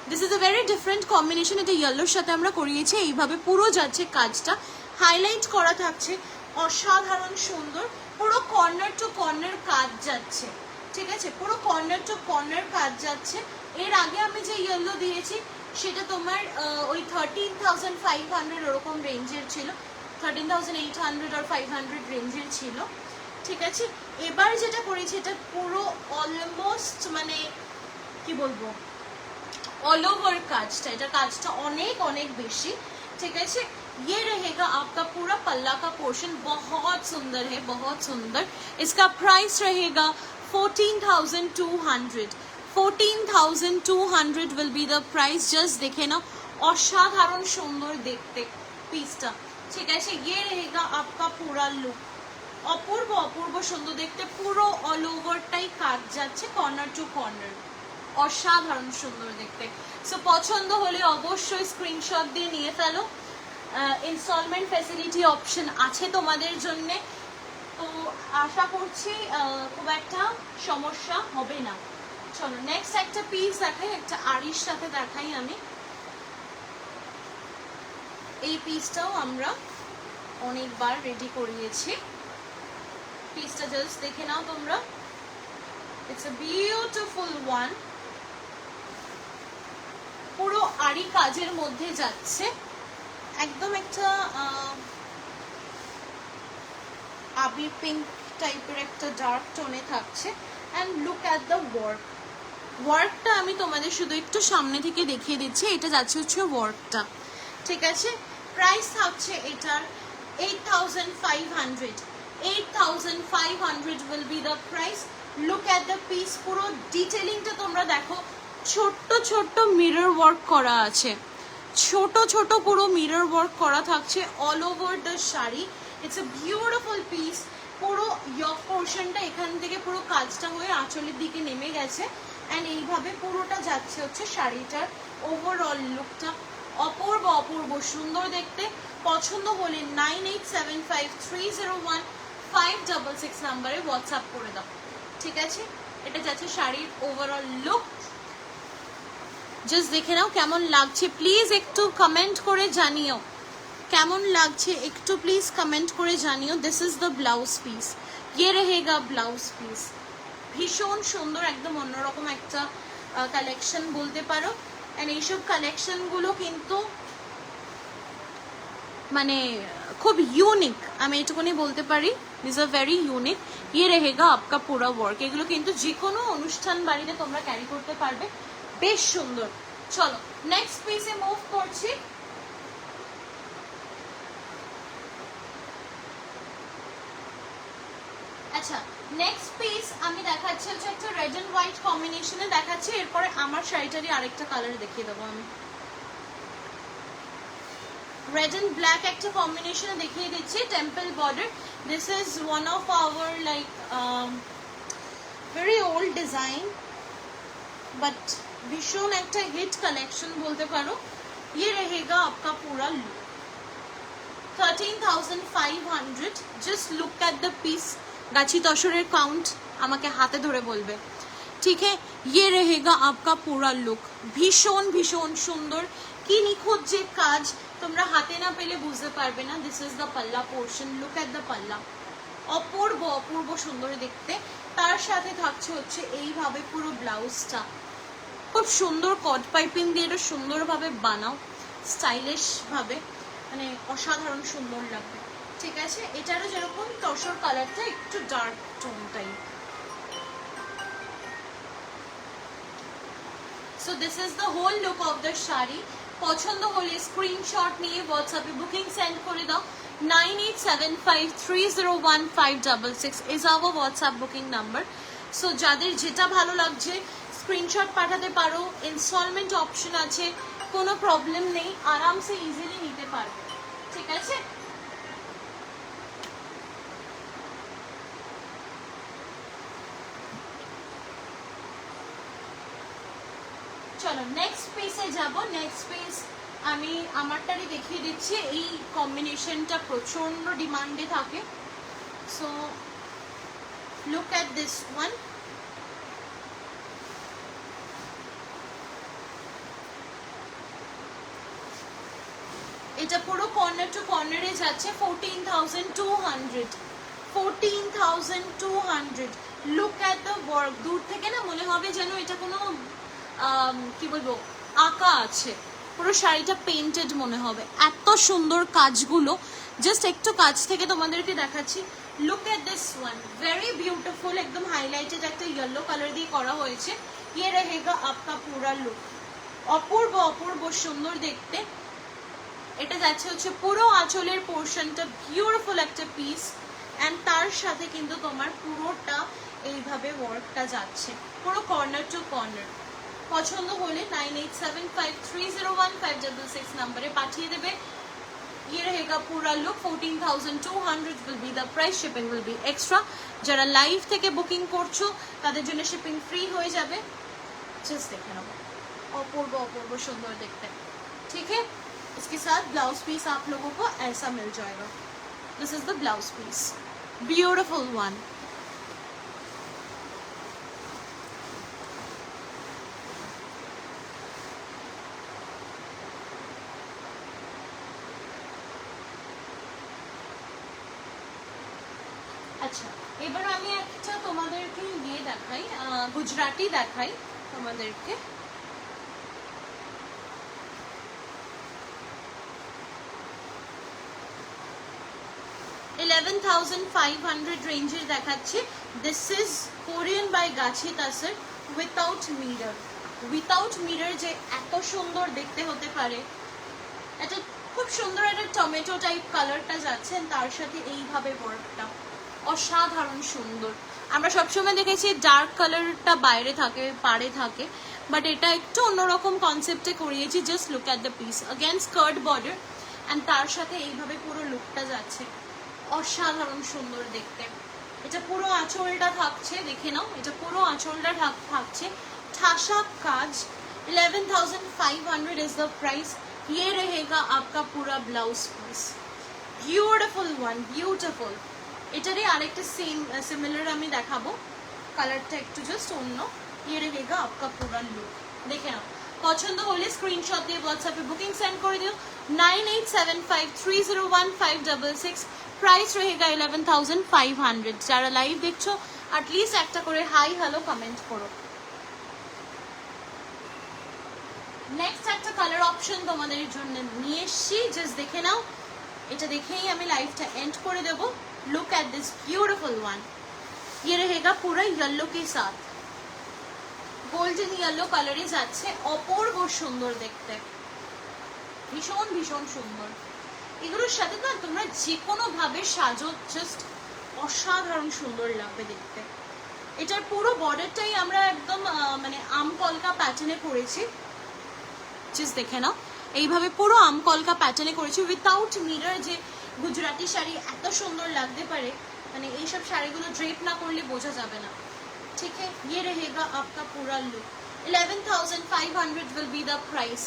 This is a very different combination. এটা ইয়েলোর সাথে আমরা করিয়েছি, এইভাবে পুরো যাচ্ছে কাজটা, হাইলাইট করা থাকছে, অসাধারণ সুন্দর। পুরো কর্নার টু কর্নার কাজ যাচ্ছে, ঠিক আছে? পুরো কর্নার টু কর্নার কাজ যাচ্ছে। এর আগে আমি যে ইয়েলো দিয়েছি সেটা তোমার ওই 13,500 ওরকম রেঞ্জের ছিল, 13,800 আর 500 রেঞ্জের ছিল, ঠিক আছে? এবার যেটা করেছি এটা পুরো অলমোস্ট, মানে কি বলবো, অল ওভার কাজটা, এটা কাজটা অনেক অনেক বেশি, ঠিক আছে? ये रहेगा आपका पूरा पल्ला का पोर्शन, बहुत सुंदर है, बहुत सुंदर। इसका प्राइस रहेगा 14,200। 14,200 will be the price। just দেখে নাও, অসাধারণ সুন্দর দেখতে পিসটা, ঠিক আছে? ये रहेगा आपका पूरा लुक, অপূর্ব অপূর্ব সুন্দর দেখতে, পুরো অল ওভারটাই কাজ যাচ্ছে কর্নার টু কর্নার, অসাধারণ সুন্দর দেখতে। সো পছন্দ হলে অবশ্যই স্ক্রিনশট দিয়ে নিয়ে ফেলো। ইনস্টলমেন্ট ফ্যাসিলিটি অপশন আছে তোমাদের জন্যে, তো আশা করছি খুব একটা সমস্যা হবে না। চলো নেক্সট একটা পিস দেখাই, একটা আড়ির সাথে দেখাই আমি। এই পিসটাও আমরা অনেকবার রেডি করিয়েছি, পিসটা জাস্ট দেখে নাও তোমরা, ইটস এ বিউটিফুল ওয়ান। পুরো আড়ি কাজের মধ্যে যাচ্ছে, একদম একটা আবির পিঙ্ক টাইপের একটা ডার্ক টোনে থাকছে। And look at the work, ওয়ার্কটা আমি তোমাদের শুধু একটু সামনে থেকে দেখিয়ে দিচ্ছি। এটা যাচ্ছে হচ্ছে ওয়ার্কটা, ঠিক আছে? প্রাইস থাকছে এটার 8,500। 8,500 will be the price। look at the piece, পুরো ডিটেলিংটা তোমরা দেখো, ছোট্ট ছোট্ট মিরর ওয়ার্ক করা আছে, ছোট ছোট পুরো মিরর ওয়ার্ক করা থাকছে all over the sari. It's a beautiful piece. পুরো ইয়ক পোর্শনটা এখান থেকে পুরো কাজটা হয়ে আঁচলের দিকে নেমে গেছে, অ্যান্ড এইভাবে পুরোটা যাচ্ছে হচ্ছে শাড়িটার ওভারঅল লুকটা। অপূর্ব অপূর্ব সুন্দর দেখতে। পছন্দ হলে 9875301566 নাম্বারে হোয়াটসঅ্যাপ করে দাও, ঠিক আছে? এটা যাচ্ছে শাড়ির ওভারঅল লুক। জাস্ট দেখে নাও কেমন লাগছে, প্লিজ একটু কমেন্ট করে জানিও কেমন লাগছে, একটু প্লিজ কমেন্ট করে জানিও। This is the blouse piece, ইয়ে রহেগা ব্লাউজ পিস। ভীষণ সুন্দর, একদম অন্যরকম একটা কালেকশন বলতে পারো। অ্যান্ড এইসব কালেকশনগুলো কিন্তু মানে খুব ইউনিক, আমি এটুকুনি বলতে পারি, দিস আর ভেরি ইউনিক। ইয়ে রহেগা আপকা পুরা ওয়ার্ক। এগুলো কিন্তু যে কোনো অনুষ্ঠান বাড়িতে তোমরা ক্যারি করতে পারবে, বেশ সুন্দর। চলো নেক্সট পিসে মুভ করছি। আচ্ছা, নেক্সট পিস আমি দেখাচ্ছি হচ্ছে একটা রেড এন্ড হোয়াইট কম্বিনেশনে দেখাচ্ছি, এরপরে আমার শাড়িটারই আরেকটা কালার দেখিয়ে দেবো আমি। রেড এন্ড ব্ল্যাক একটা কম্বিনেশনে দেখিয়ে দিচ্ছি, temple border. This is one of our like very old design, but ভীষণ একটা হিট কালেকশন বলতে পারো। ইয়ে রহেগা আপকা পুরা look. 13,500। Just look at the piece. Gachhi তসরের count আমাকে হাতে ধরে বলবে, ঠিক है? ये रहेगा आपका पूरा लुक। ভীষণ ভীষণ সুন্দর, কি নিখুঁত যে কাজ, তোমরা হাতে না পেলে বুঝতে পারবে না। দিস ইজ দ্য পাল্লা পোর্শন, লুক অ্যাট দ্য পাল্লা। অপূর্ব অপূর্ব সুন্দর দেখতে। তার সাথে থাকছে হচ্ছে এইভাবে পুরো ব্লাউজটা, খুব সুন্দর কট পাইপিং দিয়ে এটা সুন্দরভাবে বানাও, স্টাইলিশ ভাবে, মানে অসাধারণ সুন্দর লাগবে, ঠিক আছে? এটারও যেরকম তসর কালারটা একটু dark tone type. So this is the whole look of the sari. পছন্দ হলে স্ক্রিনশট নিয়ে হোয়াটসঅ্যাপে বুকিং সেন্ড করে দাও। 9875301566 is our WhatsApp booking number. So যাদের যেটা ভালো লাগছে স্ক্রিনশট পাঠাতে পারো, ইনস্টলমেন্ট অপশন আছে, কোনো প্রবলেম নেই, আরামসে ইজিলি নিতে পারবে, ঠিক আছে? চলো নেক্সট পিসে যাব। নেক্সট পিস আমি আমারটারই দেখিয়ে দিচ্ছি। এই কম্বিনেশনটা প্রচন্ড ডিমান্ডে থাকে। So look at this one. এটা পুরো কর্নার টু কর্নারে যাচ্ছে। 14,200। 14,200। Look at the work. দূর থেকে না মনে হবে যেন এটা কোনো কি বলবো আঁকা আছে, পুরো শাড়িটা পেইন্টেড মনে হবে, এত সুন্দর কাজগুলো। জাস্ট একটু কাজ থেকে তোমাদেরকে দেখাচ্ছি। Look at this one, very beautiful, একদম হাইলাইটেড একটা ইয়েলো কালার দিয়ে করা হয়েছে। ইয়ে রহেগা আপকা পুরা লুক। অপূর্ব অপূর্ব সুন্দর দেখতে। এটা যাচ্ছে হচ্ছে পুরো আঁচলের পোর্শনটা, বিউটিফুল একটা পিস, অ্যান্ড তার সাথে কিন্তু তোমার পুরোটা এইভাবে ওয়ার্কটা যাচ্ছে, পুরো কর্নার টু কর্নার। পছন্দ হলে 9875301566 নাম্বারে পাঠিয়ে দেবে। ये रहेगा पूरा look. 14,200 will be the price, shipping will be extra। যারা লাইভ থেকে বুকিং করছো তাদের জন্য শিপিং ফ্রি হয়ে যাবে। জাস্ট দেখে নাও, অপূর্ব অপূর্ব সুন্দর দেখতে, ठीक है? इसके साथ ब्लाउज पीस आप लोगों को ऐसा मिल जाएगा। This is the blouse piece, beautiful one. আচ্ছা, এবার আমি একটা তোমাদেরকে ইয়ে দেখাই, গুজরাটি দেখাই তোমাদেরকে। $11,500 রেঞ্জের দেখাচ্ছি। দিস ইজ কোরিয়ান বাই গাছি তাসর উইথাউট মিরর। উইথাউট মিরর যে এত সুন্দর দেখতে হতে পারে, এটা খুব সুন্দর একটা টমেটো টাইপ কালারটা যাচ্ছে, তার সাথে এইভাবে ওয়ার্কটা অসাধারণ সুন্দর। আমরা সবসময় দেখেছি ডার্ক কালারটা বাইরে থাকে, পাড়ে থাকে, বাট এটা একটু অন্যরকম কনসেপ্টে করিয়েছি। Just look at the piece, again skirt border and তার সাথে এইভাবে পুরো লুকটা যাচ্ছে, অসাধারণ সুন্দর দেখতে। এটা পুরো আঁচলটা থাকছে, দেখে নাও, এটা পুরো আঁচলটা থাকছে ঠাসা কাজ। 11,500 इज द प्राइस। ये रहेगा आपका पूरा blouse piece, beautiful one, beautiful. এটারই আরেকটা সেম সিমিলার আমি দেখাবো, কালারটা একটু জাস্ট অন্য। ये रहेगा आपका पूरा लुक, দেখে নাও। পছন্দ হলে স্ক্রিনশট দিয়ে হোয়াটসঅ্যাপে বুকিং সেন্ড করে দিও 9875301566। প্রাইস रहेगा 11,500। যারা লাইভ দেখছো অ্যাটলিস্ট একটা করে হাই হ্যালো কমেন্ট করো। নেক্সট একটা কালার অপশন তোমাদের জন্য নিয়ে এসছি, জাস্ট দেখে নাও। এটা দেখেই আমি লাইভটা এন্ড করে দেবো। Look at this beautiful one, ये रहेगा पूरा येलो के साथ, গোল্ডেন ইয়েলো কালারে যাচ্ছে, অপূর্ব সুন্দর দেখতে, ভীষণ ভীষণ সুন্দর। এগুলোর সাথে না তোমরা যে কোনো ভাবে সাজো, জাস্ট অসাধারণ সুন্দর লাগবে দেখতে। এটার পুরো বর্ডারটাই আমরা একদম মানে আম কলকা প্যাটার্নে করেছি, জাস্ট দেখে নাও। এইভাবে পুরো আম কলকা প্যাটার্নে করেছি উইথাউট মিরর। যে গুজরাটি শাড়ি এত সুন্দর লাগতে পারে, মানে এইসব শাড়িগুলো ড্রেপ না করলে বোঝা যাবে না। ठीक है, ये रहेगा आपका पूरा look. 11,500 will be the price।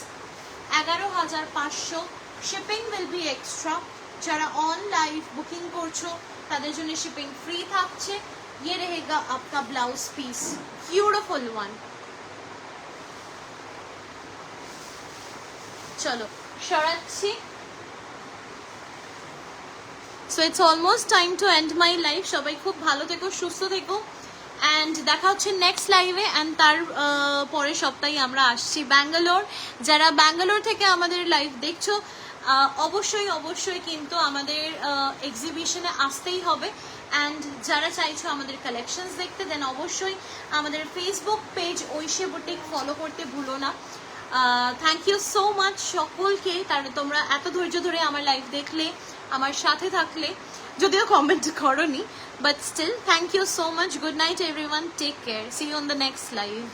11,500 shipping will be extra। যারা অনলাইন বুকিং করছো তাদের জন্য শিপিং ফ্রি থাকছে। ये रहेगा आपका ब्लाउज पीस, ब्यूटीफुल वन। চলো সরাচ্ছি। So it's almost time to end my life. সবাই খুব ভালো থেকো, সুস্থ থেকো, অ্যান্ড দেখা হচ্ছে নেক্সট লাইভে। অ্যান্ড তার পরের সপ্তাহে আমরা আসছি ব্যাঙ্গালোর। যারা ব্যাঙ্গালোর থেকে আমাদের লাইভ দেখছো অবশ্যই অবশ্যই কিন্তু আমাদের এক্সিবিশনে আসতেই হবে। অ্যান্ড যারা চাইছো আমাদের কালেকশনস দেখতে, দেন অবশ্যই আমাদের Facebook page Oishi boutique follow করতে ভুলো না। থ্যাংক ইউ সো মাচ সকলকে, তার তোমরা এত ধৈর্য ধরে আমার লাইভ দেখলে, আমার সাথে থাকলে, যদিও কমেন্ট করোনি, but still thank you so much. Good night everyone, take care, see you on the next live.